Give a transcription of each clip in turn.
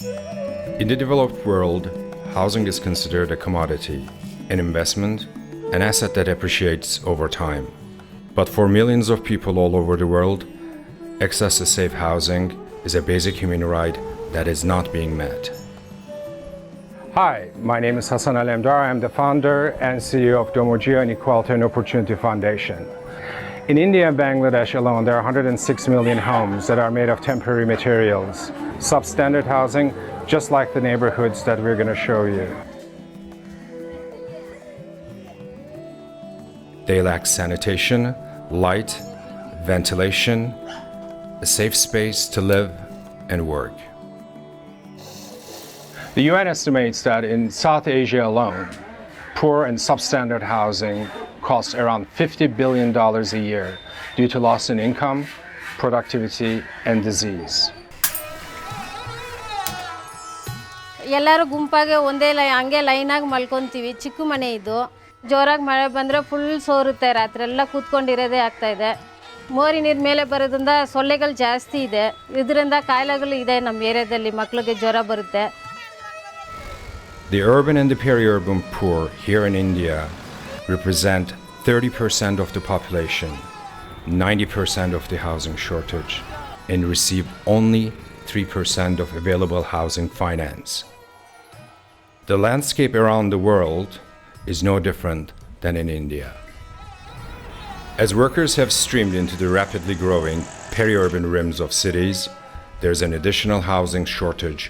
In the developed world, housing is considered a commodity, an investment, an asset that appreciates over time. But for millions of people all over the world, access to safe housing is a basic human right that is not being met. Hi, my name is Hasan Alemdar. I'm the founder and CEO of DomoGeo and Equality and Opportunity Foundation. In India and Bangladesh alone, there are 106 million homes that are made of temporary materials, substandard housing, just like the neighborhoods that we're going to show you. They lack sanitation, light, ventilation, a safe space to live and work. The UN estimates that in South Asia alone, poor and substandard housing costs around $50 billion a year due to loss in income, productivity, and disease. ಎಲ್ಲರೂ ಗುಂಪಾಗೆ ಒಂದೇ ಹಂಗೆ ಲೈನಾಗಿ ಮಲ್ಕೊಂತೀವಿ. ಚಿಕ್ಕ ಮನೆ ಇದು. ಜೋರಾಗಿ ಮಳೆ ಬಂದರೆ full ಸೋರುತ್ತೆ. ರಾತ್ರಿ ಎಲ್ಲ ಕೂತ್ಕೊಂಡಿರೋದೇ ಆಗ್ತಾ ಇದೆ. ಮೋರಿ ನೀರು ಮೇಲೆ ಬರೋದ್ರಿಂದ ಸೊಳ್ಳೆಗಳು ಜಾಸ್ತಿ ಇದೆ. ಇದರಿಂದ ಕಾಯಿಲೆಗಳು ಇದೆ ನಮ್ಮ ಏರಿಯಾದಲ್ಲಿ. ಮಕ್ಕಳಿಗೆ ಜ್ವರ ಬರುತ್ತೆ. The urban and the peri-urban poor here in India represent 30% of the population, 90% of the housing shortage, and receive only 3% of available housing finance. The landscape around the world is no different than in India. As workers have streamed into the rapidly growing peri-urban rims of cities, there's an additional housing shortage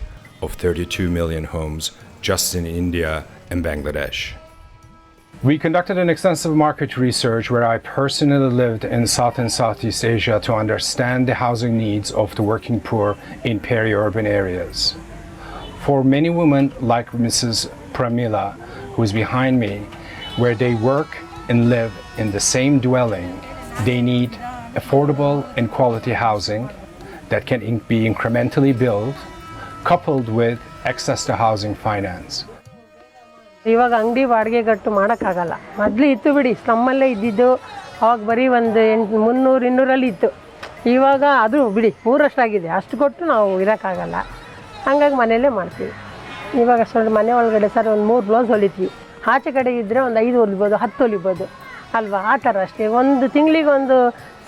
of 32 million homes just in India and Bangladesh. We conducted an extensive market research where I personally lived in South and Southeast Asia to understand the housing needs of the working poor in peri-urban areas. For many women like Mrs. Pramila, who is behind me, where they work and live in the same dwelling, they need affordable and quality housing that can be incrementally built, coupled with access to housing finance. ಇವಾಗ ಅಂಗಡಿ ಬಾಡಿಗೆ ಗಟ್ಟು ಮಾಡೋಕ್ಕಾಗಲ್ಲ. ಮೊದಲು ಇತ್ತು ಬಿಡಿ, ಸ್ಲಮ್ಮಲ್ಲೇ ಇದ್ದಿದ್ದು. ಅವಾಗ ಬರೀ ಒಂದು 300-200 ಇತ್ತು. ಇವಾಗ ಅದು ಬಿಡಿ 3 ಅಷ್ಟು ಕೊಟ್ಟು ನಾವು ಇರೋಕ್ಕಾಗಲ್ಲ. ಹಂಗಾಗಿ ಮನೆಯಲ್ಲೇ ಮಾಡ್ತೀವಿ. ಇವಾಗ ಸ್ವಲ್ಪ ಮನೆ ಒಳಗಡೆ ಸರ್ ಒಂದು 3 ಬ್ಲೌಸ್ ಹೊಲಿತೀವಿ. ಆಚೆ ಕಡೆ ಇದ್ದರೆ ಒಂದು 5 ಹೊಲಿಬೋದು, 10 ಹೊಲಿಬೋದು ಅಲ್ವಾ. ಆ ಥರ ಅಷ್ಟೇ. ಒಂದು ತಿಂಗಳಿಗೆ ಒಂದು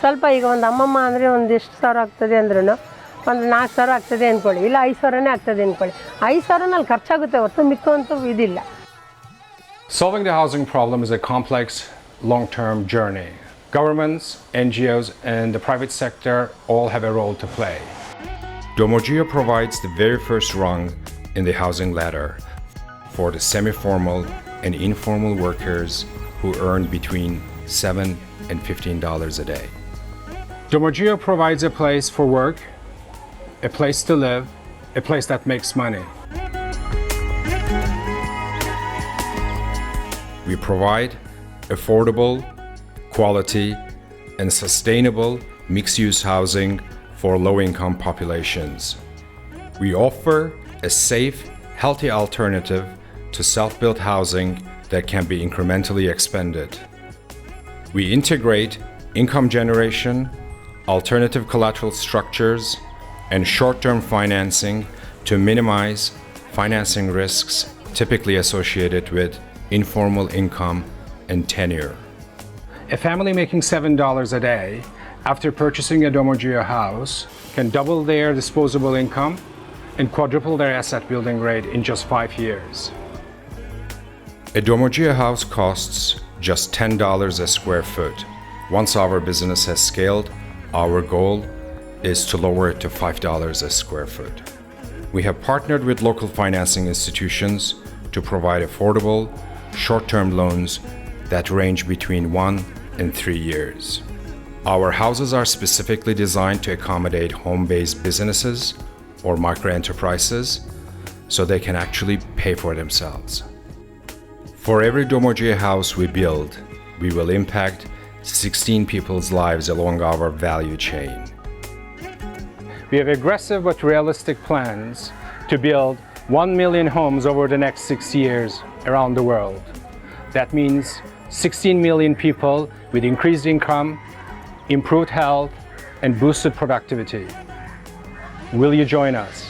ಸ್ವಲ್ಪ, ಈಗ ಒಂದು ಅಮ್ಮಮ್ಮ ಅಂದರೆ ಒಂದು ಎಷ್ಟು ಸಾವಿರ ಆಗ್ತದೆ ಅಂದ್ರೂ ಒಂದು 4 ಸಾವಿರ ಆಗ್ತದೆ ಅಂದ್ಕೊಳ್ಳಿ, ಇಲ್ಲ 5 ಸಾವಿರನೇ ಆಗ್ತದೆ ಅಂದ್ಕೊಳ್ಳಿ. 5 ಸಾವಿರನಲ್ಲಿ ಖರ್ಚಾಗುತ್ತೆ ಹೊರತು ಮಿಕ್ಕಂತೂ ಇದಿಲ್ಲ. Solving the housing problem is a complex, long-term journey. Governments, NGOs, and the private sector all have a role to play. DomoGeo provides the very first rung in the housing ladder for the semi-formal and informal workers who earn between $7 and $15 a day. DomoGeo provides a place for work, a place to live, a place that makes money. We provide affordable, quality, and sustainable mixed-use housing for low-income populations. We offer a safe, healthy alternative to self-built housing that can be incrementally expanded. We integrate income generation, alternative collateral structures, and short-term financing to minimize financing risks typically associated with informal income and tenure. A family making $7 a day after purchasing a DomoGeo house can double their disposable income and quadruple their asset building rate in just 5 years. A DomoGeo house costs just $10 a square foot. Once our business has scaled, our goal is to lower it to $5 a square foot. We have partnered with local financing institutions to provide affordable, short-term loans that range between 1 and 3 years. Our houses are specifically designed to accommodate home-based businesses or micro-enterprises so they can actually pay for themselves. For every DomoGeo house we build, we will impact 16 people's lives along our value chain. We have aggressive but realistic plans to build 1 million homes over the next 6 years around the world. That means 16 million people with increased income, improved health, and boosted productivity. Will you join us?